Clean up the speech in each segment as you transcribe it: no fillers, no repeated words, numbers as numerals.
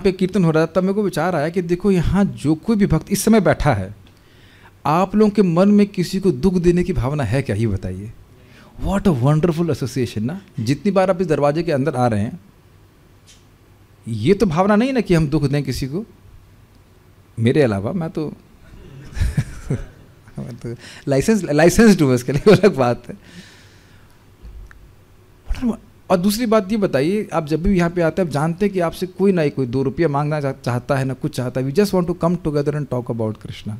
पे कीर्तन हो रहा था तब मेरे को विचार आया कि देखो यहाँ जो कोई भी भक्त इस समय बैठा है, आप लोगों के मन में किसी को दुख देने की भावना है क्या, ये बताइए। व्हाट अ वंडरफुल एसोसिएशन ना। जितनी बार आप इस दरवाजे के अंदर आ रहे हैं, ये तो भावना नहीं ना कि हम दुख दें किसी को, मेरे अलावा। मैं तो लाइसेंस हूँ इसके लिए, अलग बात है। और दूसरी बात ये बताइए, आप जब भी यहाँ पे आते हैं, आप जानते हैं कि आपसे कोई ना कोई 2 रुपया मांगना चाहता है, ना कुछ चाहता है। We just want to come together and talk about Krishna.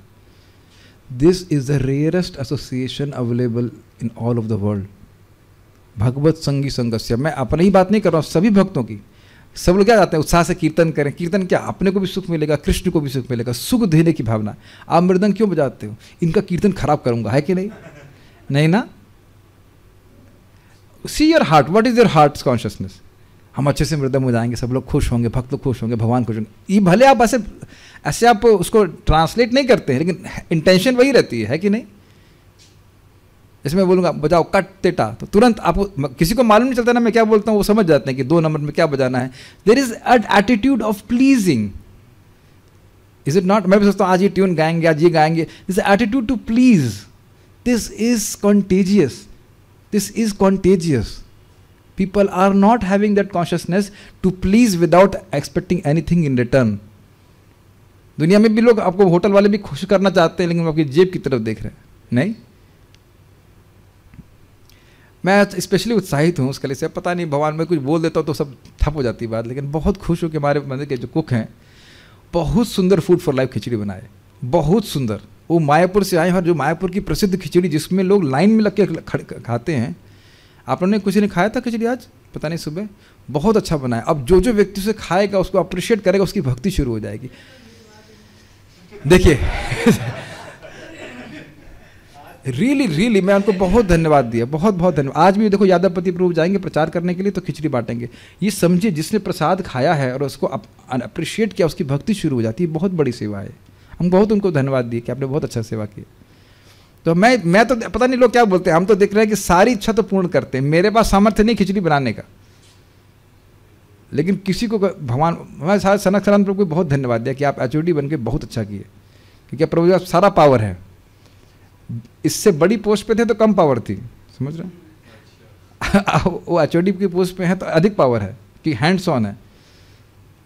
This is the rarest association available in all of the world. भगवत संगी संगस्य। मैं अपनी ही बात नहीं कर रहा हूँ, सभी भक्तों की। सब लोग क्या चाहते हैं, उत्साह से कीर्तन करें। कीर्तन क्या, अपने को भी सुख मिलेगा, कृष्ण को भी सुख मिलेगा, सुख देने की भावना। आप मृदंग क्यों बजाते हो, इनका कीर्तन खराब करूंगा, है कि नहीं? नहीं ना। See your heart, what is your hearts consciousness. हम अच्छे से मृदंग बजाएंगे, सब लोग खुश होंगे, भक्त लोग खुश होंगे, भगवान खुश होंगे। ये भले आप ऐसे आप उसको ट्रांसलेट नहीं करते हैं, लेकिन इंटेंशन वही रहती है कि नहीं? जैसे मैं बोलूँगा बजाओ कट तेटा, तो तुरंत आपको, किसी को मालूम नहीं चलता ना मैं क्या बोलता हूँ, वो समझ जाते हैं कि 2 नंबर में क्या बजाना है। There is an attitude of pleasing, is it not? मैं भी सोचता हूँ आज ये ट्यून गाएंगे, आज ये गाएंगे। This attitude to please, this is contagious, this is contagious. People are not having that consciousness to please without expecting anything in return. दुनिया में भी लोग, आपको होटल वाले भी खुश करना चाहते हैं, लेकिन आपकी जेब की तरफ देख रहे हैं। नहीं, मैं स्पेशली उत्साहित हूँ उसके लिए से। पता नहीं भगवान, में कुछ बोल देता हूँ तो सब ठप हो जाती है बात, लेकिन बहुत खुश हूँ कि हमारे मंदिर के जो कुक हैं, बहुत सुंदर फूड फॉर लाइफ खिचड़ी बनाए, बहुत सुंदर। वो मायापुर से आए हैं, और जो मायापुर की प्रसिद्ध खिचड़ी जिसमें लोग लाइन में लग के खाते हैं। आप लोगों ने किसी ने खाया था खिचड़ी आज? पता नहीं, सुबह बहुत अच्छा बनाया। अब जो जो व्यक्ति उसे खाएगा, उसको अप्रिशिएट करेगा, उसकी भक्ति शुरू हो जाएगी। देखिए रियली मैं उनको बहुत धन्यवाद दिया, बहुत बहुत धन्यवाद। आज भी देखो यादवपति प्रभु जाएंगे प्रचार करने के लिए तो खिचड़ी बांटेंगे। ये समझिए, जिसने प्रसाद खाया है और उसको अप्रिशिएट किया, उसकी भक्ति शुरू हो जाती है। बहुत बड़ी सेवा है। हम बहुत उनको धन्यवाद दिए कि आपने बहुत अच्छा सेवा की। तो मैं तो पता नहीं लोग क्या बोलते हैं, हम तो देख रहे हैं कि सारी इच्छा तो पूर्ण करते हैं। मेरे पास सामर्थ्य नहीं खिचड़ी बनाने का, लेकिन किसी को भगवान, मैं सनक सनातन प्रभु को बहुत धन्यवाद दिया कि आप एचओडी बन के बहुत अच्छा किए, क्योंकि प्रभु का सारा पावर है। इससे बड़ी पोस्ट पे थे तो कम पावर थी, समझ रहे हैं? वो एचओडी की पोस्ट पे है तो अधिक पावर है कि हैंड्स ऑन है।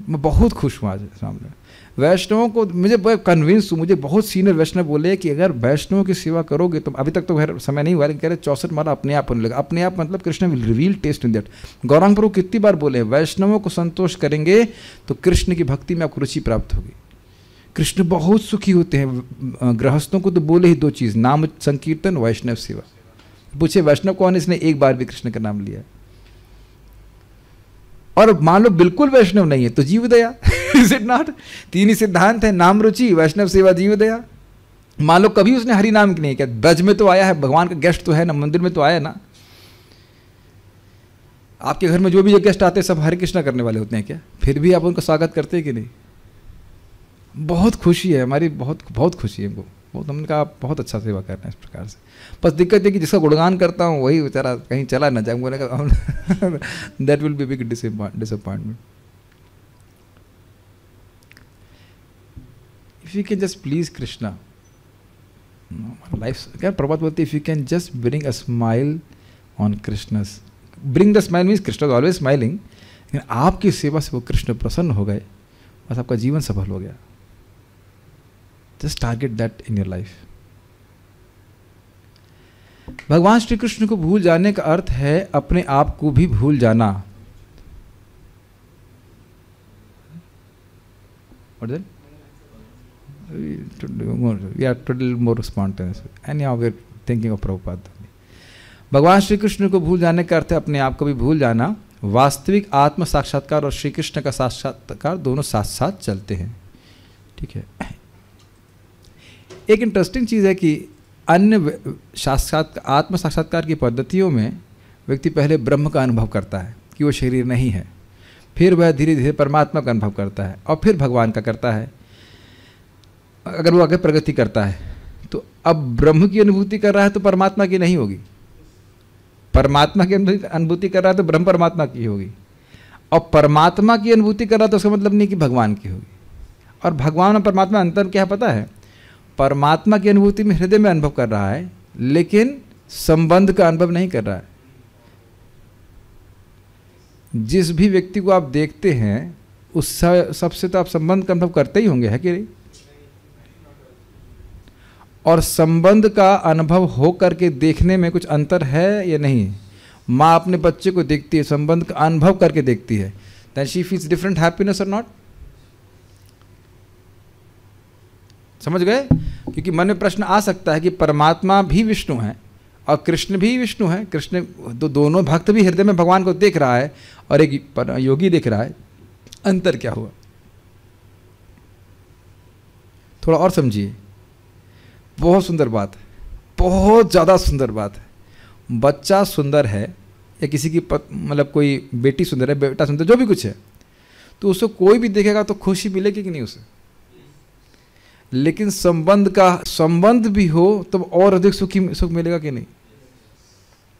मैं बहुत खुश हूँ आज सामने वैष्णवों को। मुझे कन्विंस हूँ, मुझे बहुत सीनियर वैष्णव बोले कि अगर वैष्णवों की सेवा करोगे तो, अभी तक तो खैर समय नहीं हुआ, लेकिन कह रहे 64 माला अपने आप होने लगा। अपने आप मतलब Krishna will reveal test in that. Gauranga Prabhu कितनी बार बोले, वैष्णवों को संतोष करेंगे तो कृष्ण की भक्ति में आपको रुचि प्राप्त होगी। कृष्ण बहुत सुखी होते हैं। गृहस्थों को तो बोले ही 2 चीज़, नाम संकीर्तन, वैष्णव सेवा। पूछे वैष्णव कौन है, इसने एक बार भी कृष्ण का नाम लिया? और मान लो बिल्कुल वैष्णव नहीं है तो जीव दया। Is it not? 3 ही सिद्धांत है, नाम रुचि, वैष्णव सेवा, जीव दया। मान लो कभी उसने हरि नाम की नहीं किया, ब्रज में तो आया है, भगवान का गेस्ट तो है ना, मंदिर में तो आया ना। आपके घर में जो भी गेस्ट आते हैं सब हरे कृष्णा करने वाले होते हैं क्या? फिर भी आप उनका स्वागत करते हैं कि नहीं? बहुत खुशी है हमारी, बहुत बहुत खुशी है हमको। बहुत, हमने कहा बहुत अच्छा सेवा कर रहे हैं इस प्रकार से। बस दिक्कत है कि जिसका गुणगान करता हूँ वही बेचारा कहीं चला ना जाए, बोले that will be big disappointment. If you can just please Krishna life, क्या प्रभात बोलते, if you can just bring a smile on Krishna's, bring the smile means Krishna is always smiling, लेकिन आपकी सेवा से वो कृष्ण प्रसन्न हो गए, बस आपका जीवन सफल हो गया। Just target that in your life. भगवान श्री कृष्ण को भूल जाने का अर्थ है अपने आप को भी भूल जाना। What is it? We are total more spontaneous. Anyhow, we are thinking of Prabhupada. भगवान श्री कृष्ण को भूल जाने का अर्थ है अपने आप को भी भूल जाना। वास्तविक आत्म साक्षात्कार और श्री कृष्ण का साक्षात्कार दोनों साथ साथ चलते हैं। ठीक है। एक इंटरेस्टिंग चीज़ है कि अन्य आत्म साक्षात्कार की पद्धतियों में व्यक्ति पहले ब्रह्म का अनुभव करता है कि वो शरीर नहीं है, फिर वह धीरे धीरे परमात्मा का अनुभव करता है और फिर भगवान का करता है। अगर वो आगे प्रगति करता है तो अब ब्रह्म की अनुभूति कर रहा है तो परमात्मा की नहीं होगी, परमात्मा की अनुभूति कर रहा है तो ब्रह्म परमात्मा की होगी। और परमात्मा की अनुभूति कर रहा तो उसका मतलब नहीं कि भगवान की होगी। और भगवान और परमात्मा अंतर क्या है पता है? परमात्मा की अनुभूति में हृदय में अनुभव कर रहा है, लेकिन संबंध का अनुभव नहीं कर रहा है। जिस भी व्यक्ति को आप देखते हैं उस सबसे तो आप संबंध का अनुभव करते ही होंगे, है कि नहीं? और संबंध का अनुभव हो करके देखने में कुछ अंतर है या नहीं? माँ अपने बच्चे को देखती है, संबंध का अनुभव करके देखती है, then she feels different happiness or not? समझ गए? क्योंकि मन में प्रश्न आ सकता है कि परमात्मा भी विष्णु है और कृष्ण भी विष्णु है। कृष्ण तो दोनों भक्त भी हृदय में भगवान को देख रहा है और एक योगी देख रहा है, अंतर क्या हुआ? थोड़ा और समझिए। बहुत सुंदर बात है, बहुत ज़्यादा सुंदर बात है। बच्चा सुंदर है या किसी की मतलब कोई बेटी सुंदर है, बेटा सुंदर, जो भी कुछ है, तो उसको कोई भी देखेगा तो खुशी मिलेगी कि नहीं उसे? लेकिन संबंध भी हो तो और अधिक सुख मिलेगा कि नहीं?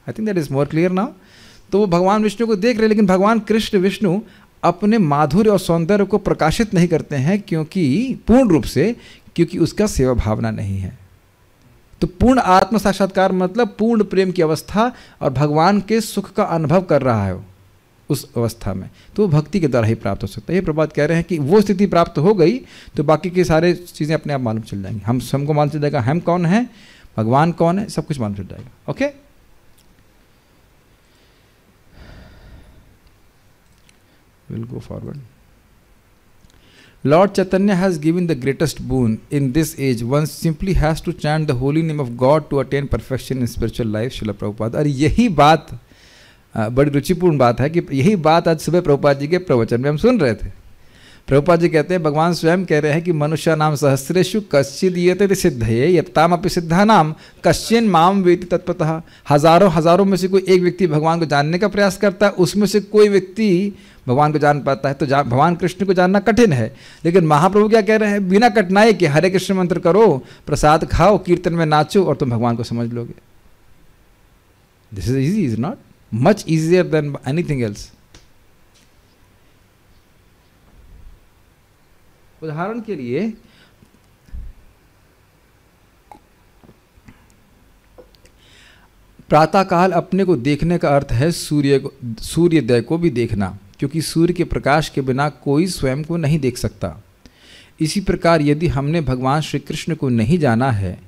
I think that is more clear now. तो वो भगवान विष्णु को देख रहे, लेकिन भगवान कृष्ण विष्णु अपने माधुर्य और सौंदर्य को प्रकाशित नहीं करते हैं, क्योंकि पूर्ण रूप से, क्योंकि उसका सेवा भावना नहीं है। तो पूर्ण आत्म साक्षात्कार मतलब पूर्ण प्रेम की अवस्था, और भगवान के सुख का अनुभव कर रहा है उस अवस्था में, तो भक्ति के द्वारा ही प्राप्त हो सकता है। ये प्रभात कह रहे हैं कि वो स्थिति प्राप्त हो गई तो बाकी की सारे चीज़ें अपने आप मालूम चल जाएंगी। हमको मालूम चल जाएगा हम कौन है, भगवान कौन है, सब कुछ मालूम चल जाएगा। Okay, will go forward. Lord Chaitanya has given the greatest boon in this age. One simply has to chant the holy name of God to attain perfection in spiritual life. Srila Prabhupada. और यही बात बड़ी रुचिपूर्ण बात है कि यही बात आज सुबह प्रभुपाद जी के प्रवचन में हम सुन रहे थे। प्रभुपाद जी कहते हैं, भगवान स्वयं कह रहे हैं कि मनुष्य नाम सहस्रेषु कश्चिद यते सिद्धये यत्ताम अपि सिद्धा नाम कश्चिन माम वेति तत्पतः। हजारों में से कोई एक व्यक्ति भगवान को जानने का प्रयास करता है, उसमें से कोई व्यक्ति भगवान को जान पाता है। तो भगवान कृष्ण को जानना कठिन है, लेकिन महाप्रभु क्या कह रहे हैं? बिना कठिनाई के हरे कृष्ण मंत्र करो, प्रसाद खाओ, कीर्तन में नाचो और तुम भगवान को समझ लोगे। This is easy, is not much easier than anything else. उदाहरण के लिए प्रातःकाल अपने को देखने का अर्थ है सूर्योदय को भी देखना, क्योंकि सूर्य के प्रकाश के बिना कोई स्वयं को नहीं देख सकता। इसी प्रकार यदि हमने भगवान श्री कृष्ण को नहीं जाना है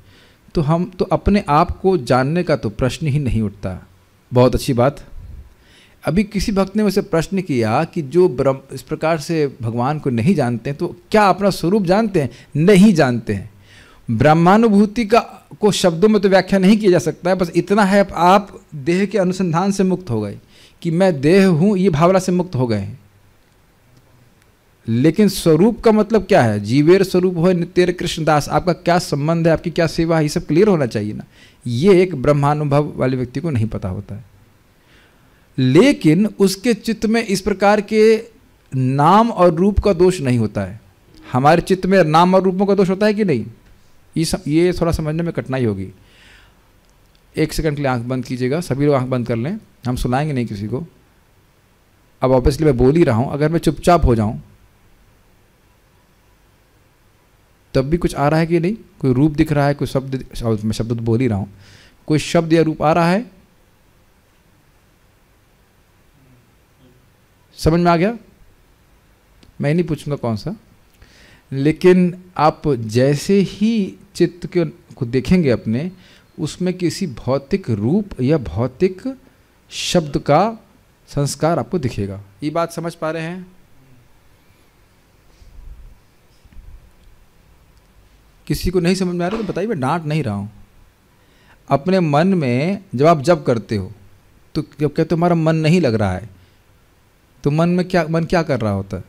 तो हम तो अपने आप को जानने का तो प्रश्न ही नहीं उठता। बहुत अच्छी बात। अभी किसी भक्त ने मुझसे प्रश्न किया कि जो इस प्रकार से भगवान को नहीं जानते हैं तो क्या अपना स्वरूप जानते हैं? नहीं जानते हैं। ब्रह्मानुभूति को शब्दों में तो व्याख्या नहीं किया जा सकता है, बस इतना है आप देह के अनुसंधान से मुक्त हो गए कि मैं देह हूँ, ये भावना से मुक्त हो गए हैं। लेकिन स्वरूप का मतलब क्या है? जीवेर स्वरूप हो नित्य कृष्णदास, आपका क्या संबंध है, आपकी क्या सेवा है, ये सब क्लियर होना चाहिए ना। ये एक ब्रह्मानुभव वाले व्यक्ति को नहीं पता होता है। लेकिन उसके चित्त में इस प्रकार के नाम और रूप का दोष नहीं होता है। हमारे चित्त में नाम और रूपों का दोष होता है कि नहीं? ये थोड़ा समझने में कठिनाई होगी। एक सेकंड के लिए आंख बंद कीजिएगा, सभी लोग आंख बंद कर लें, हम सुनाएंगे नहीं किसी को। अब ऑब्वियसली मैं बोल ही रहा हूं, अगर मैं चुपचाप हो जाऊं तब भी कुछ आ रहा है कि नहीं? कोई रूप दिख रहा है, कोई शब्द, मैं शब्द तो बोल ही रहा हूं, कोई शब्द या रूप आ रहा है? समझ में आ गया? मैं नहीं पूछूंगा कौन सा, लेकिन आप जैसे ही चित्त को देखेंगे अपने, उसमें किसी भौतिक रूप या भौतिक शब्द का संस्कार आपको दिखेगा। ये बात समझ पा रहे हैं? किसी को नहीं समझ में आ रहा तो बताइए, मैं डांट नहीं रहा हूं। अपने मन में जब आप जप करते हो तो जब कहते हो हमारा मन नहीं लग रहा है, तो मन क्या कर रहा होता है?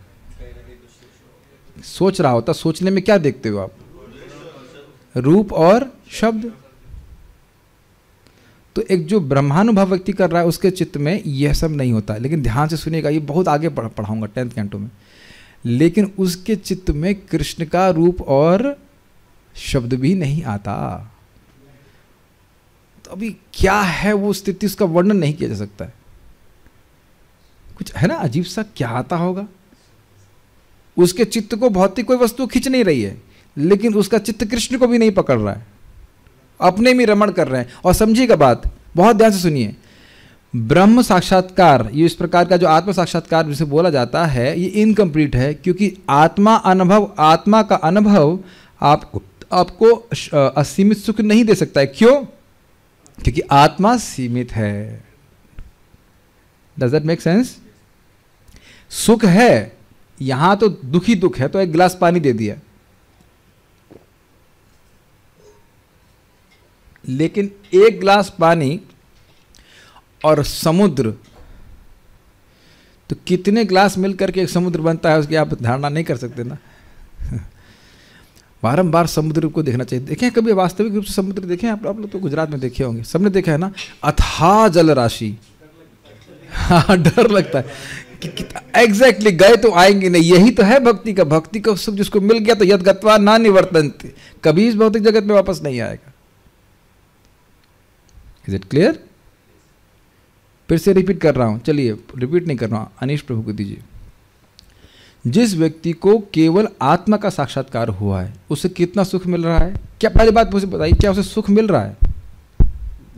सोच रहा होता। सोचने में क्या देखते हो आप? रूप और शब्द। तो एक जो ब्रह्मानुभव व्यक्ति कर रहा है उसके चित्त में यह सब नहीं होता। लेकिन ध्यान से सुनिएगा, ये बहुत आगे पढ़ाऊंगा 10th कैंटो में। लेकिन उसके चित्त में कृष्ण का रूप और शब्द भी नहीं आता। तो अभी क्या है वो स्थिति, उसका वर्णन नहीं किया जा सकता है। कुछ है ना अजीब सा, क्या आता होगा? उसके चित्त को भौतिक कोई वस्तु खींच नहीं रही है, लेकिन उसका चित्त कृष्ण को भी नहीं पकड़ रहा है, अपने में रमण कर रहे हैं। और समझिएगा बात, बहुत ध्यान से सुनिए, ब्रह्म साक्षात्कार, ये इस प्रकार का जो आत्म साक्षात्कार जिसे बोला जाता है, ये इनकम्प्लीट है, क्योंकि आत्मा का अनुभव आपको असीमित सुख नहीं दे सकता है। क्यों? क्योंकि आत्मा सीमित है। Does that make sense? सुख है, यहां तो दुख ही दुख है, तो एक गिलास पानी दे दिया, लेकिन एक गिलास पानी और समुद्र, तो कितने गिलास मिलकर के एक समुद्र बनता है, उसकी आप धारणा नहीं कर सकते ना। बारंबार समुद्र को देखना चाहिए। देखें कभी वास्तविक रूप से समुद्र देखें आप लोग तो गुजरात में देखे होंगे, सबने देखा है ना, अथाह जल राशि। हाँ, डर लगता है कि एग्जैक्टली गए तो आएंगे नहीं। यही तो है भक्ति का, भक्ति का सुख जिसको मिल गया तो यद गत्वा ना निवर्तन्ते, कभी इस भौतिक जगत में वापस नहीं आएगा। Is it clear? फिर से रिपीट कर रहा हूं, चलिए रिपीट नहीं कर रहा हूं, अनीश प्रभु को दीजिए। जिस व्यक्ति को केवल आत्मा का साक्षात्कार हुआ है, उसे कितना सुख मिल रहा है? क्या पहली बात मुझे बताइए, क्या उसे सुख मिल रहा है?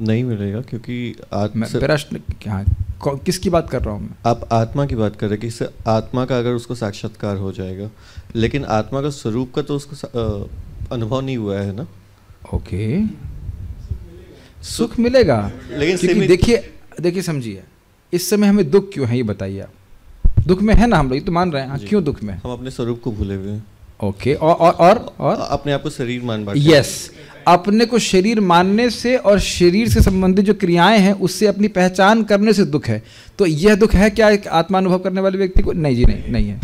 नहीं मिलेगा, क्योंकि प्रश्न क्या, किसकी बात कर रहा हूं मैं? आप आत्मा की बात कर रहे हैं कि आत्मा का अगर उसको साक्षात्कार हो जाएगा, लेकिन आत्मा का स्वरूप का तो उसको अनुभव नहीं हुआ है ना। ओके, सुख मिलेगा, लेकिन देखिए समझिए, इस समय हमें दुख क्यों है ये बताइए आप। दुख में है ना हम लोग, ये तो मान रहे हैं। हाँ, क्यों दुख में? हम अपने स्वरूप को भूले हुए हैं। ओके, और अपने आप को शरीर मान बैठे। यस, अपने को शरीर मानने से और शरीर से संबंधित जो क्रियाएं हैं उससे अपनी पहचान करने से दुख है। तो यह दुख है क्या एक आत्मानुभव करने वाले व्यक्ति को? नहीं जी, नहीं है।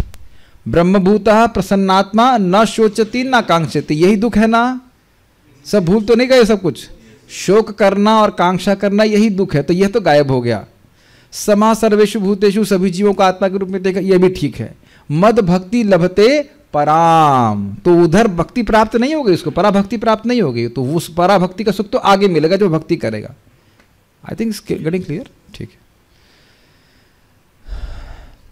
ब्रह्मभूतः प्रसन्नात्मा न शोचति न कांक्षति, यही दुख है ना। सब भूल तो नहीं गए सब कुछ, शोक करना और कांक्षा करना यही दुख है, तो यह तो गायब हो गया। समा सर्वेषु भूतेषु, सभी जीवों को आत्मा के रूप में देखा, यह भी ठीक है। मद भक्ति लभते पराम, तो उधर भक्ति प्राप्त नहीं होगी, उसको पराभक्ति प्राप्त नहीं होगी, तो उस पराभक्ति का सुख तो आगे मिलेगा जो भक्ति करेगा। I think getting clear? ठीक है।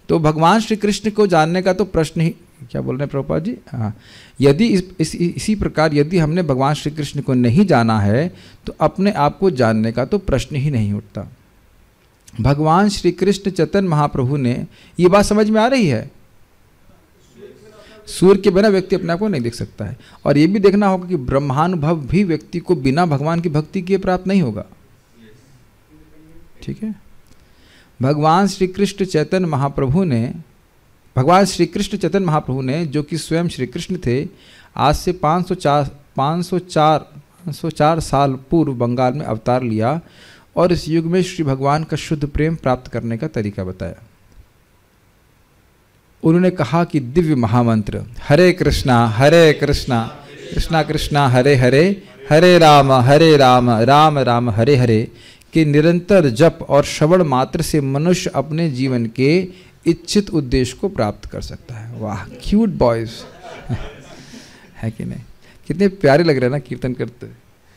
तो भगवान श्री कृष्ण को जानने का तो प्रश्न ही, क्या बोल रहे हैं प्रभुपाद जी? हाँ, यदि इसी प्रकार यदि हमने भगवान श्री कृष्ण को नहीं जाना है तो अपने आप को जानने का तो प्रश्न ही नहीं उठता। भगवान श्री कृष्ण चैतन्य महाप्रभु ने, ये बात समझ में आ रही है? सूर्य के बिना व्यक्ति अपने आप को नहीं देख सकता है, और ये भी देखना होगा कि ब्रह्मानुभव भी व्यक्ति को बिना भगवान की भक्ति किए प्राप्त नहीं होगा। ठीक है। भगवान श्री कृष्ण चैतन्य महाप्रभु ने जो कि स्वयं श्री कृष्ण थे, आज से 504 साल पूर्व बंगाल में अवतार लिया और इस युग में श्री भगवान का शुद्ध प्रेम प्राप्त करने का तरीका बताया। उन्होंने कहा कि दिव्य महामंत्र हरे कृष्णा कृष्णा कृष्णा हरे हरे, हरे राम राम राम हरे हरे के निरंतर जप और श्रवण मात्र से मनुष्य अपने जीवन के इच्छित उद्देश्य को प्राप्त कर सकता है। वाह, क्यूट बॉयज है कि नहीं? कितने प्यारे लग रहे हैं ना कीर्तन करते,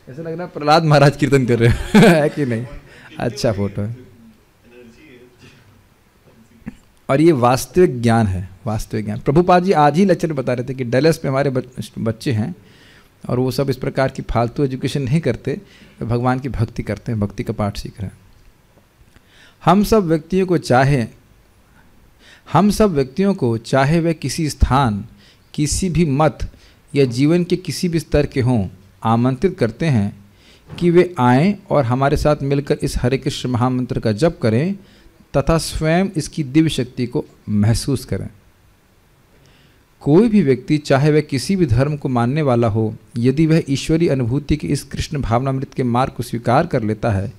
ऐसा लग रहा है प्रहलाद महाराज कीर्तन कर रहे हैं है कि नहीं? अच्छा फोटो है। और ये वास्तविक ज्ञान है, वास्तविक ज्ञान। प्रभुपाद जी आज ही लेक्चर में बता रहे थे कि डलस में हमारे बच्चे हैं और वो सब इस प्रकार की फालतू एजुकेशन नहीं करते, भगवान की भक्ति करते हैं, भक्ति का पाठ सीख रहे हैं। हम सब व्यक्तियों को चाहे वे किसी स्थान, किसी भी मत या जीवन के किसी भी स्तर के हों, आमंत्रित करते हैं कि वे आएं और हमारे साथ मिलकर इस हरे कृष्ण महामंत्र का जप करें तथा स्वयं इसकी दिव्य शक्ति को महसूस करें। कोई भी व्यक्ति चाहे वह किसी भी धर्म को मानने वाला हो, यदि वह ईश्वरीय अनुभूति के इस कृष्ण भावनामृत के मार्ग को स्वीकार कर लेता है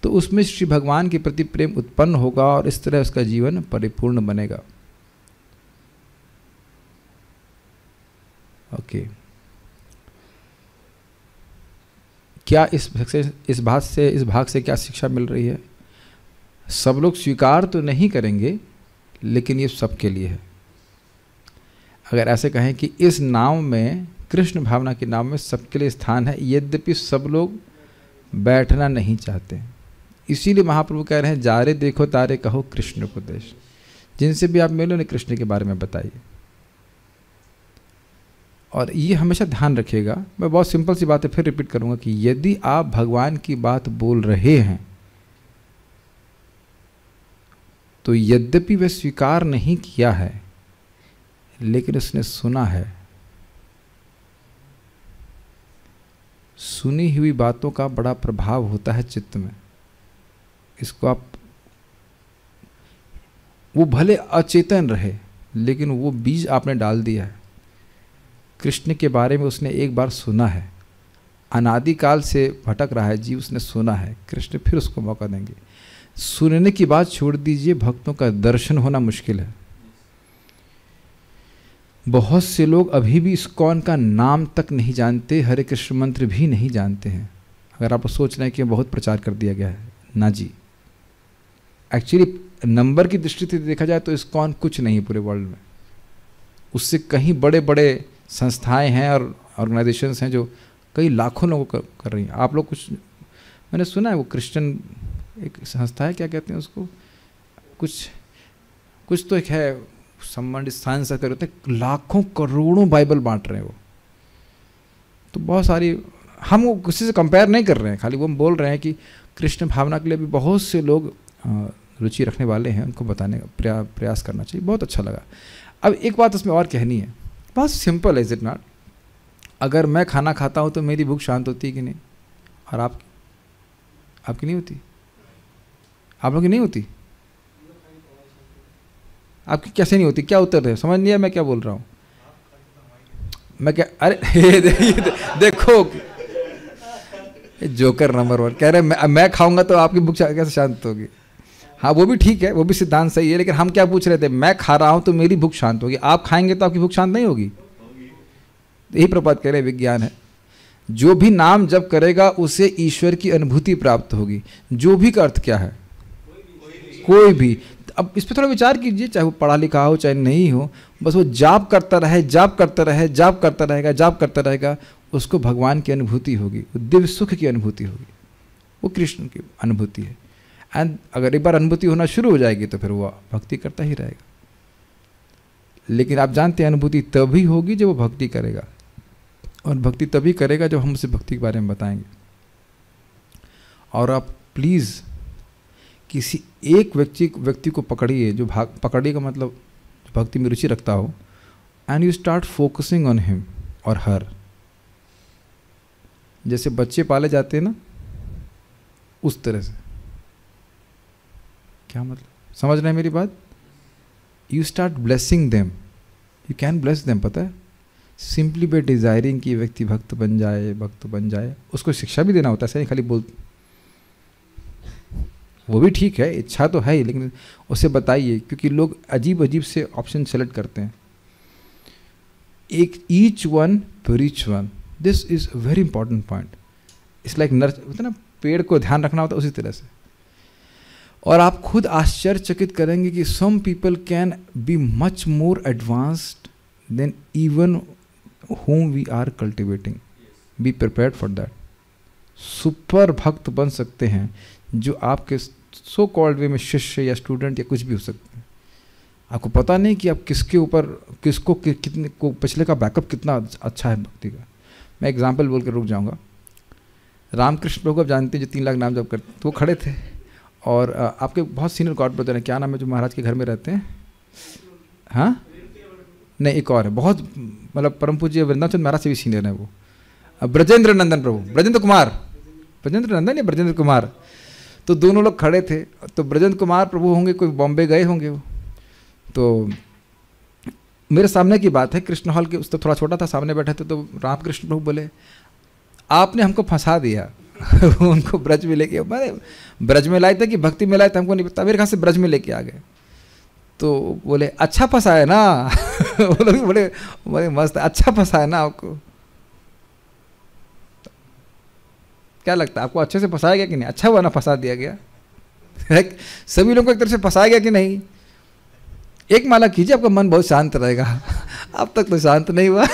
तो उसमें श्री भगवान के प्रति प्रेम उत्पन्न होगा और इस तरह उसका जीवन परिपूर्ण बनेगा। ओके, क्या इस भाग से क्या शिक्षा मिल रही है? सब लोग स्वीकार तो नहीं करेंगे, लेकिन ये सबके लिए है। अगर ऐसे कहें कि इस नाव में, कृष्ण भावना के नाव में सबके लिए स्थान है, यद्यपि सब लोग बैठना नहीं चाहते, इसीलिए महाप्रभु कह रहे हैं, जारे देखो तारे कहो कृष्ण उपदेश। जिनसे भी आप मिलो ने कृष्ण के बारे में बताइए। और ये हमेशा ध्यान रखिएगा, मैं बहुत सिंपल सी बातें फिर रिपीट करूंगा कि यदि आप भगवान की बात बोल रहे हैं तो यद्यपि वह स्वीकार नहीं किया है लेकिन उसने सुना है। सुनी हुई बातों का बड़ा प्रभाव होता है चित्त में। इसको आप, वो भले अचेतन रहे लेकिन वो बीज आपने डाल दिया है। कृष्ण के बारे में उसने एक बार सुना है, अनादिकाल से भटक रहा है जीव, उसने सुना है, कृष्ण फिर उसको मौका देंगे। सुनने की बात छोड़ दीजिए, भक्तों का दर्शन होना मुश्किल है। बहुत से लोग अभी भी इस्कॉन का नाम तक नहीं जानते, हरे कृष्ण मंत्र भी नहीं जानते हैं। अगर आप सोच रहे हैं कि बहुत प्रचार कर दिया गया है, ना जी। एक्चुअली नंबर की दृष्टि से देखा जाए तो इस्कॉन कुछ नहीं पूरे वर्ल्ड में। उससे कहीं बड़े बड़े संस्थाएं हैं और ऑर्गेनाइजेशंस हैं जो कई लाखों लोगों को कर रही हैं। आप लोग कुछ, मैंने सुना है वो क्रिश्चियन एक संस्था है, क्या कहते हैं उसको, कुछ तो एक है संबंधित साइंस कर होते हैं, लाखों करोड़ों बाइबल बांट रहे हैं वो। तो बहुत सारी, हम वो किसी से कंपेयर नहीं कर रहे हैं, खाली वो हम बोल रहे हैं कि कृष्ण भावना के लिए भी बहुत से लोग रुचि रखने वाले हैं, उनको बताने का प्रयास करना चाहिए। बहुत अच्छा लगा। अब एक बात उसमें और कहनी है, बहुत सिंपल है, इज इट नॉट? अगर मैं खाना खाता हूँ तो मेरी भूख शांत होती है कि नहीं? और आपकी नहीं होती? आप लोग की नहीं होती? आपकी कैसे नहीं होती? क्या उत्तर है? समझ नहीं है मैं क्या बोल रहा हूँ? मैं क्या, अरे देखो जोकर नंबर 1 कह रहे मैं खाऊंगा तो आपकी भूख कैसे शांत होगी? हाँ वो भी ठीक है, वो भी सिद्धांत सही है, लेकिन हम क्या पूछ रहे थे, मैं खा रहा हूँ तो मेरी भूख शांत होगी, आप खाएंगे तो आपकी भूख शांत नहीं होगी। यही प्रपात कह रहे, विज्ञान है। जो भी नाम जप करेगा उसे ईश्वर की अनुभूति प्राप्त होगी। जो भी का अर्थ क्या है? कोई भी। अब इस पर थोड़ा विचार कीजिए, चाहे वो पढ़ा लिखा हो चाहे नहीं हो, बस वो जाप करता रहे, जाप करता रहे, जाप करता रहेगा, जाप करता रहेगा, उसको भगवान की अनुभूति होगी, वो दिव्य सुख की अनुभूति होगी, वो कृष्ण की अनुभूति है। एंड अगर एक बार अनुभूति होना शुरू हो जाएगी तो फिर वो भक्ति करता ही रहेगा। लेकिन आप जानते हैं अनुभूति तभी होगी जब वो भक्ति करेगा, और भक्ति तभी करेगा जब हम उसे भक्ति के बारे में बताएंगे। और आप प्लीज़ किसी एक व्यक्ति को पकड़िए, जो पकड़िए का मतलब भक्ति में रुचि रखता हो, and you start focusing on him और हर। जैसे बच्चे पाले जाते हैं ना, उस तरह से। क्या मतलब, समझ रहे हैं मेरी बात? You start blessing them, you can bless them, पता है, सिंपली बाय डिजायरिंग कि व्यक्ति भक्त बन जाए। उसको शिक्षा भी देना होता है, सही खाली बोल, वो भी ठीक है, इच्छा तो है ही, लेकिन उसे बताइए, क्योंकि लोग अजीब अजीब से ऑप्शन सेलेक्ट करते हैं। एक each one for each one, this is a very important point. It's like nurture, होता है ना, पेड़ को ध्यान रखना होता है, उसी तरह से। और आप खुद आश्चर्यचकित करेंगे कि some people can be much more advanced than even whom we are cultivating. Be prepared for that. Super भक्त बन सकते हैं जो आपके सो कॉल्ड वे में शिष्य या स्टूडेंट या कुछ भी हो सकते हैं। आपको पता नहीं कि आप किसके ऊपर किसको कितने को पिछले का बैकअप कितना अच्छा है भक्ति का। मैं एग्जांपल बोल के रुक जाऊंगा। रामकृष्ण प्रभु आप जानते हैं जो 3 लाख नाम जप करते, तो वो खड़े थे और आपके बहुत सीनियर गॉड ब्रदर हैं, क्या नाम है जो महाराज के घर में रहते हैं? हाँ नहीं, एक और है, बहुत मतलब परम पूज्य वृंदावन महाराज से भी सीनियर है वो, ब्रजेंद्र नंदन प्रभु, ब्रजेंद्र नंदन या ब्रजेंद्र कुमार। तो दोनों लोग खड़े थे, तो ब्रजेंद्र कुमार प्रभु होंगे, कोई बॉम्बे गए होंगे वो। तो मेरे सामने की बात है, कृष्ण हॉल के उस तो थोड़ा छोटा था, सामने बैठे थे। तो रामकृष्ण प्रभु बोले, आपने हमको फंसा दिया। उनको ब्रज में लेके, ब्रज में लाए थे कि भक्ति में लाए थे हमको नहीं पता, मेरे ख्याल से ब्रज में लेके आ गए। तो बोले अच्छा फंसा है ना। बोले मस्त, अच्छा फंसा है ना आपको। क्या लगता है आपको, अच्छे से फंसाया गया कि नहीं? अच्छा हुआ ना फंसा दिया गया। सभी लोगों को एक तरह से फंसाया गया कि नहीं? एक माला कीजिए, आपका मन बहुत शांत रहेगा। अब तक तो शांत नहीं हुआ।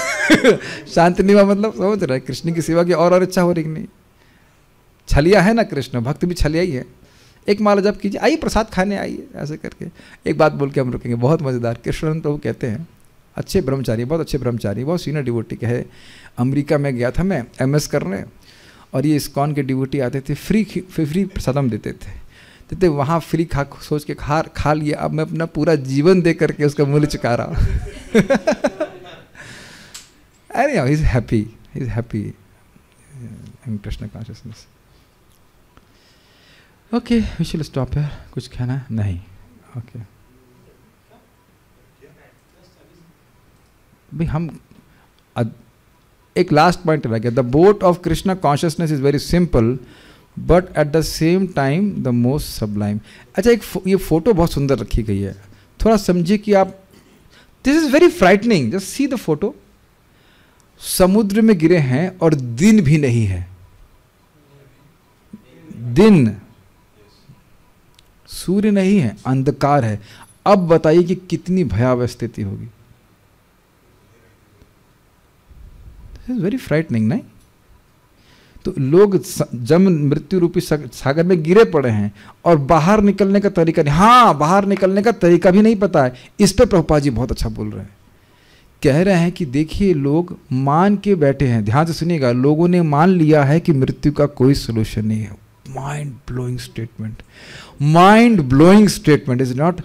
शांत नहीं हुआ मतलब समझ रहे, कृष्ण की सेवा की और इच्छा हो रही कि नहीं? छलिया है ना कृष्ण, भक्त भी छलिया ही है। एक माला जप कीजिए, आइए प्रसाद खाने आइए, ऐसे करके एक बात बोल के हम रुकेंगे। बहुत मज़ेदार। कृष्णानंद प्रभु कहते हैं, अच्छे ब्रह्मचारी, बहुत अच्छे ब्रह्मचारी, बहुत सीनियर डिवोटी के है। अमेरिका में गया था मैं MS करने, और ये इस्कॉन के डिवोटी आते थे, फ्री प्रसादम देते थे वहाँ फ्री सोच के खा लिया। अब मैं अपना पूरा जीवन दे करके उसका मूल्य चुका रहा हूँ। अरे he is happy in Krishna consciousness. Okay, we shall stop here. कुछ कहना है? नहीं। ओके भाई, हम एक लास्ट पॉइंट रह गया। The boat of Krishna consciousness is very simple but at the same time the most Sublime. अच्छा, ये फोटो बहुत सुंदर रखी गई है, थोड़ा समझिए कि आप, this is very frightening, just see the photo. समुद्र में गिरे हैं और दिन भी नहीं है, दिन, सूर्य नहीं है, अंधकार है। अब बताइए कि कितनी भयावह स्थिति होगी। दिस इज वेरी फ्राइटनिंग, नहीं? तो लोग जन्म मृत्यु रूपी सागर में गिरे पड़े हैं और बाहर निकलने का तरीका नहीं, हाँ बाहर निकलने का तरीका भी नहीं पता है। इस पे प्रभुपाद जी बहुत अच्छा बोल रहे हैं, कह रहे हैं कि देखिए लोग मान के बैठे हैं, ध्यान से सुनिएगा, लोगों ने मान लिया है कि मृत्यु का कोई सोल्यूशन नहीं है। Mind blowing statement, mind blowing statement is not.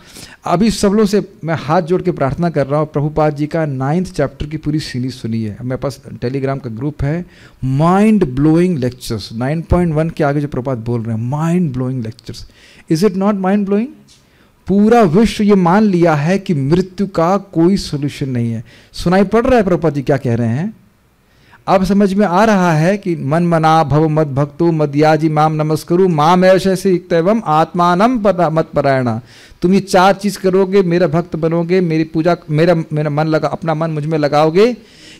अभी सब लोगों से मैं हाथ जोड़ के प्रार्थना कर रहा हूँ, प्रभुपाद जी का 9th चैप्टर की पूरी सीरीज सुनी है। मेरे पास टेलीग्राम का ग्रुप है, माइंड ब्लोइंग लेक्चर्स 9.1 के आगे जो प्रभुपाद बोल रहे हैं, mind blowing lectures. Is it not mind blowing? पूरा विश्व ये मान लिया है कि मृत्यु का कोई सोल्यूशन नहीं है। सुनाई पड़ रहा है प्रभुपाद जी क्या कह रहे हैं? अब समझ में आ रहा है कि मन मना भव मद भक्तो मद्याजी माम नमस्करु माम ऐसे इक्तवम आत्मानम मत परायणा। तुम ये 4 चीज करोगे, मेरा भक्त बनोगे, मेरी पूजा, मेरा मन लगा, अपना मन मुझ में लगाओगे,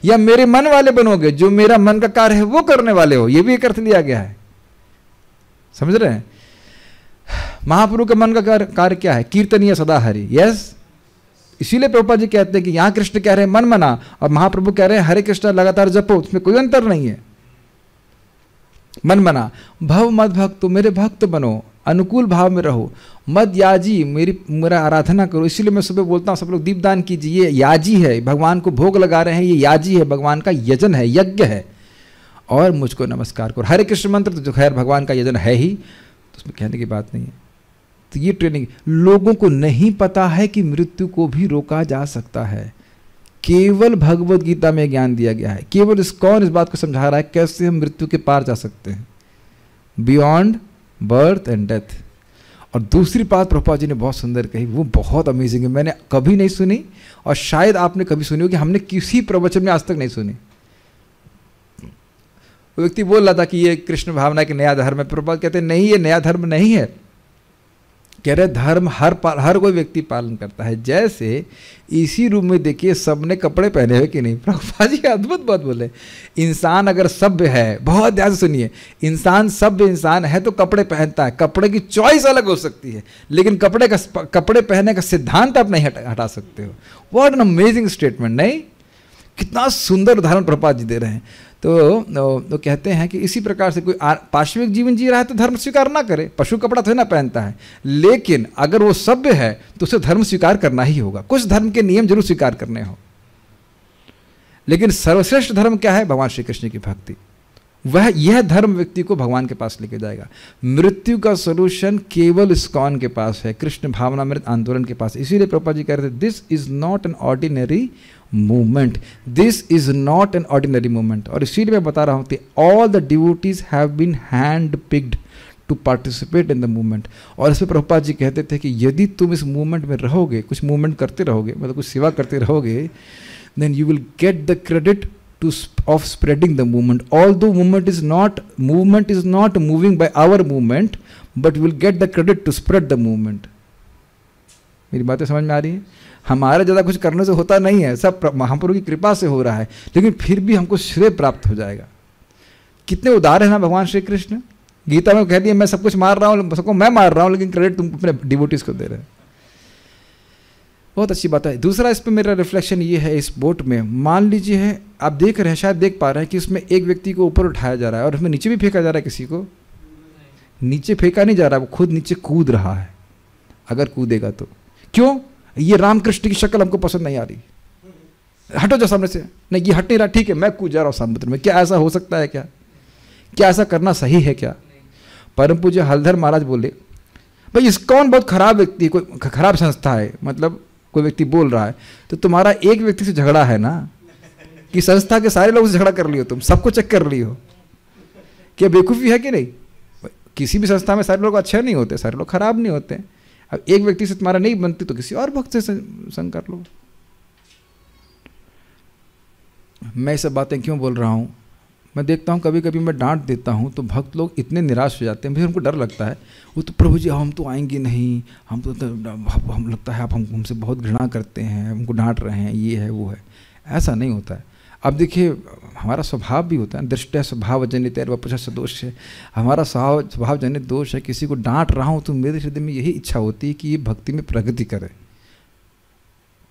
या मेरे मन वाले बनोगे, जो मेरा मन का कार्य है वो करने वाले हो। ये भी एक अर्थ लिया गया है, समझ रहे हैं? महाप्रभु के मन का कार्य क्या है? कीर्तनीय सदा हरि। यस, इसीलिए प्रभुपाद जी कहते हैं कि यहां कृष्ण कह रहे हैं मन मना, और महाप्रभु कह रहे हैं हरे कृष्ण लगातार जपो, उसमें कोई अंतर नहीं है। मन मना, भव मद भक्त, मेरे भक्त बनो, अनुकूल भाव में रहो, मद याजी, मेरा आराधना करो। इसीलिए मैं सुबह बोलता हूँ सब लोग दीपदान कीजिए, ये याजी है, भगवान को भोग लगा रहे हैं, ये याजी है, भगवान का यजन है, यज्ञ है, और मुझको नमस्कार करो। हरे कृष्ण मंत्र तो जो खैर भगवान का यजन है ही, तो उसमें कहने की बात नहीं है। तो ये ट्रेनिंग, लोगों को नहीं पता है कि मृत्यु को भी रोका जा सकता है। केवल भगवत गीता में ज्ञान दिया गया है, केवल इस्कॉन इस बात को समझा रहा है कैसे हम मृत्यु के पार जा सकते हैं, बियॉन्ड बर्थ एंड डेथ। और दूसरी बात प्रभुपाद जी ने बहुत सुंदर कही, वो बहुत अमेजिंग है, मैंने कभी नहीं सुनी, और शायद आपने कभी सुनी हो कि हमने किसी प्रवचन में आज तक नहीं सुनी। वो व्यक्ति बोल रहा था कि ये कृष्ण भावना के नया धर्म है। प्रभुपाद कहते हैं नहीं, ये नया धर्म नहीं है। कह रहे धर्म हर कोई व्यक्ति पालन करता है। जैसे इसी रूम में देखिए सबने कपड़े पहने हुए कि नहीं? प्रभुपाद जी अद्भुत बात बोले, इंसान अगर सभ्य है, बहुत ध्यान से सुनिए, इंसान सभ्य इंसान है तो कपड़े पहनता है। कपड़े की चॉइस अलग हो सकती है, लेकिन कपड़े पहनने का सिद्धांत आप नहीं हटा सकते हो। व्हाट एन अमेजिंग स्टेटमेंट, नहीं? कितना सुंदर उदाहरण प्रभुपाद जी दे रहे हैं। तो कहते हैं कि इसी प्रकार से कोई पार्श्विक जीवन जी रहा है तो धर्म स्वीकार ना करे, पशु कपड़ा तो ना पहनता है, लेकिन अगर वो सभ्य है तो उसे धर्म स्वीकार करना ही होगा। कुछ धर्म के नियम जरूर स्वीकार करने हो, लेकिन सर्वश्रेष्ठ धर्म क्या है? भगवान श्री कृष्ण की भक्ति। यह धर्म व्यक्ति को भगवान के पास लेके जाएगा। मृत्यु का सोल्यूशन केवल इस्कॉन के पास है, कृष्ण भावनामृत आंदोलन के पास। इसीलिए प्रभुपाद जी कह रहे थे this is not an ordinary movement, this is not an ordinary movement. और इसीलिए मैं बता रहा हूँ कि all the devotees have been hand picked to participate in the movement. और इसमें प्रभुपाद जी कहते थे कि यदि तुम इस मूवमेंट में रहोगे, कुछ मूवमेंट करते रहोगे, मतलब कुछ सेवा करते रहोगे, then you will get the credit of spreading the movement. Although movement is not moving by our movement, but we will get the credit to spread the movement. मेरी बातें समझ में आ रही है? हमारा ज़्यादा कुछ करने से होता नहीं है, सब महाप्रभु की कृपा से हो रहा है, लेकिन फिर भी हमको श्रेय प्राप्त हो जाएगा। कितने उदार है ना भगवान श्री कृष्ण। गीता में कह दिया मैं सब कुछ मार रहा हूँ, सबको मैं मार रहा हूँ, लेकिन क्रेडिट तुम अपने डिवोटीज को दे रहे हैं। बहुत अच्छी बात है। दूसरा इस पर मेरा रिफ्लेक्शन ये है, इस बोट में मान लीजिए आप देख रहे हैं, शायद देख पा रहे हैं कि उसमें एक व्यक्ति को ऊपर उठाया जा रहा है और उसमें नीचे भी फेंका जा रहा है किसी को। नीचे फेंका नहीं जा रहा, वो खुद नीचे कूद रहा है, अगर कूदेगा तो। क्यों? ये रामकृष्ण की शक्ल हमको पसंद नहीं आ रही, हटो जा सामने से। नहीं, ये हट नहीं रहा, ठीक है मैं कूद जा रहा हूँ समुद्र में। क्या ऐसा हो सकता है? क्या ऐसा करना सही है क्या? परम पूज्य हलधर महाराज बोले, भाई इस्कॉन बहुत खराब व्यक्ति, कोई खराब संस्था है, मतलब कोई व्यक्ति बोल रहा है तो तुम्हारा एक व्यक्ति से झगड़ा है ना, कि संस्था के सारे लोग से झगड़ा कर लियो, तुम सबको चेक कर लियो? क्या बेवकूफ़ी है कि नहीं? किसी भी संस्था में सारे लोग अच्छे नहीं होते, सारे लोग खराब नहीं होते। अब एक व्यक्ति से तुम्हारा नहीं बनती तो किसी और भक्त से संग कर लो। मैं ये सब बातें क्यों बोल रहा हूँ? मैं देखता हूँ कभी कभी मैं डांट देता हूँ तो भक्त लोग इतने निराश हो जाते हैं, मुझे उनको डर लगता है। वो तो प्रभु जी हम तो आएंगे नहीं, हम तो हम लगता है आप हमसे बहुत घृणा करते हैं, हमको डांट रहे हैं, ये है वो है। ऐसा नहीं होता है। अब देखिए हमारा स्वभाव भी होता है, दृष्टया स्वभाव जनित वपुषा सदोष है, हमारा स्वभाव जनित दोष है। किसी को डांट रहा हूँ तो मेरे हृदय में यही इच्छा होती है कि ये भक्ति में प्रगति करे,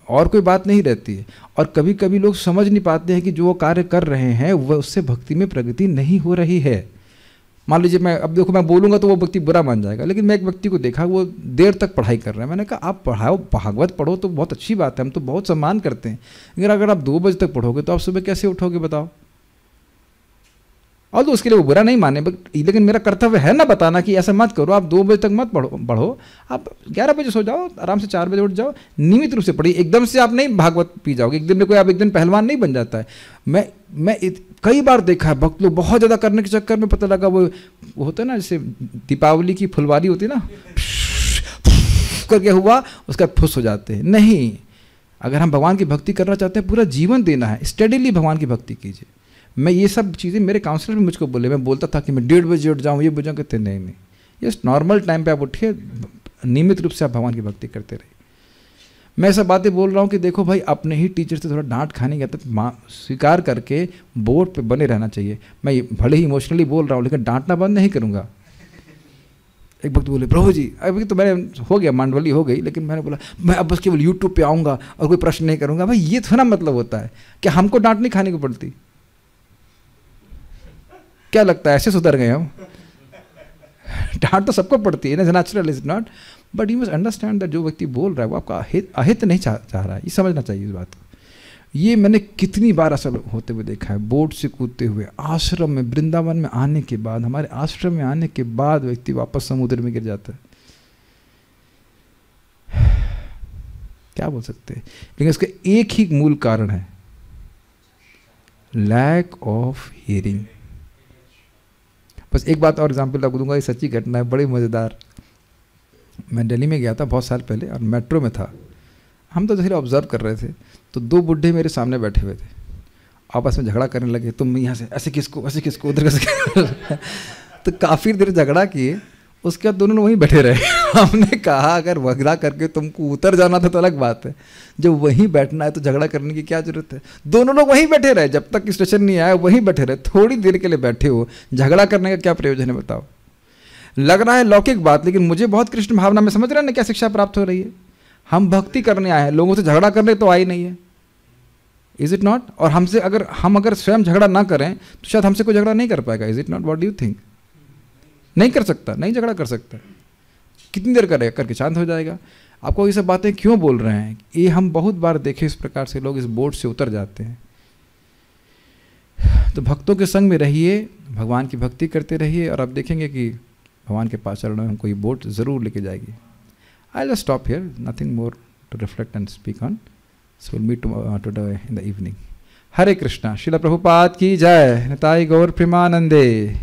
और कोई बात नहीं रहती है। और कभी कभी लोग समझ नहीं पाते हैं कि जो वो कार्य कर रहे हैं वह उससे भक्ति में प्रगति नहीं हो रही है। मान लीजिए मैं अब देखो मैं बोलूँगा तो वो व्यक्ति बुरा मान जाएगा, लेकिन मैं एक व्यक्ति को देखा वो देर तक पढ़ाई कर रहा है। मैंने कहा आप पढ़ाओ, भागवत पढ़ो तो बहुत अच्छी बात है, हम तो बहुत सम्मान करते हैं, लेकिन अगर आप 2 बजे तक पढ़ोगे तो आप सुबह कैसे उठोगे बताओ? और तो उसके लिए वो बुरा नहीं माने, लेकिन मेरा कर्तव्य है ना बताना कि ऐसा मत करो, आप 2 बजे तक मत पढ़ो, आप 11 बजे सो जाओ, आराम से 4 बजे उठ जाओ, नियमित रूप से पढ़िए। एकदम से आप नहीं भागवत पी जाओगे, एक दिन में कोई आप एक दिन पहलवान नहीं बन जाता है। मैं कई बार देखा है भक्त लोग बहुत ज़्यादा करने के चक्कर में पता लगा वो होता है ना, जैसे दीपावली की फुलवारी होती है ना, करके हुआ उसका फुस हो जाते हैं। नहीं, अगर हम भगवान की भक्ति करना चाहते हैं पूरा जीवन देना है, स्टडीली भगवान की भक्ति कीजिए। मैं ये सब चीज़ें मेरे काउंसलर भी मुझको बोले, मैं बोलता था कि मैं 1:30 बजे उठ जाऊँ, ये बुझाऊँ, कहते नहीं, ये नॉर्मल टाइम पे आप उठिए, नियमित रूप से आप भगवान की भक्ति करते रहिए। मैं सब बातें बोल रहा हूँ कि देखो भाई अपने ही टीचर से थोड़ा डांट खाने गया तो स्वीकार करके बोर्ड पे बने रहना चाहिए। मैं भले ही इमोशनली बोल रहा हूँ लेकिन डांटना बंद नहीं करूँगा। एक वक्त बोले प्रभु जी, अभी तो मैंने हो गया मांडवली हो गई, लेकिन मैंने बोला मैं अब बस केवल यूट्यूब पे आऊँगा और कोई प्रश्न नहीं करूँगा। भाई ये थोड़ा मतलब होता है कि हमको डांट नहीं खाने को पड़ती? क्या लगता है ऐसे सुधर गए हम? डांट तो सबको पड़ती है ना, natural is not, but you must understand that जो व्यक्ति बोल रहा है वो आपका अहित नहीं चाह रहा है, ये समझना चाहिए इस बात को। ये मैंने कितनी बार असल होते हुए देखा है, बोट से कूदते हुए आश्रम में, वृंदावन में आने के बाद, हमारे आश्रम में आने के बाद व्यक्ति वापस समुद्र में गिर जाता है। क्या बोल सकते हैं? लेकिन इसका एक ही मूल कारण है, लैक ऑफ हियरिंग। बस एक बात और एग्जाम्पल आपको दूंगा, ये सच्ची घटना है, बड़ी मज़ेदार। मैं दिल्ली में गया था बहुत साल पहले और मेट्रो में था, हम तो सिर्फ ऑब्जर्व कर रहे थे, तो 2 बुढ़े मेरे सामने बैठे हुए थे, आपस में झगड़ा करने लगे, तुम यहाँ से ऐसे किसको उधर कैसे तो काफ़ी देर झगड़ा किए, उसके बाद दोनों वहीं बैठे रहे। हमने कहा अगर झगड़ा करके तुमको उतर जाना था तो अलग बात है, जब वहीं बैठना है तो झगड़ा करने की क्या जरूरत है? दोनों लोग वहीं बैठे रहे, जब तक स्टेशन नहीं आया वहीं बैठे रहे, थोड़ी देर के लिए बैठे हो, झगड़ा करने का क्या प्रयोजन है बताओ? लग रहा है लौकिक बात, लेकिन मुझे बहुत कृष्ण भावना में समझ रहे हैं ना क्या शिक्षा प्राप्त हो रही है। हम भक्ति करने आए हैं, लोगों से झगड़ा करने तो आए नहीं है, इज इट नॉट? और हमसे अगर स्वयं झगड़ा ना करें तो शायद हमसे कोई झगड़ा नहीं कर पाएगा, is it not? What do you think? नहीं कर सकता, नहीं झगड़ा कर सकता, कितनी देर करेगा, करके शांत हो जाएगा। आपको ये सब बातें क्यों बोल रहे हैं? ये हम बहुत बार देखे इस प्रकार से लोग इस बोट से उतर जाते हैं। तो भक्तों के संग में रहिए, भगवान की भक्ति करते रहिए, और आप देखेंगे कि भगवान के पास चरणों में हमको ये बोट ज़रूर लेके जाएगी। I just stop here, nothing more to reflect and speak on, so will meet today in the evening. Hare Krishna. Srila Prabhupada की जय। निताई गौर प्रेमानंदे।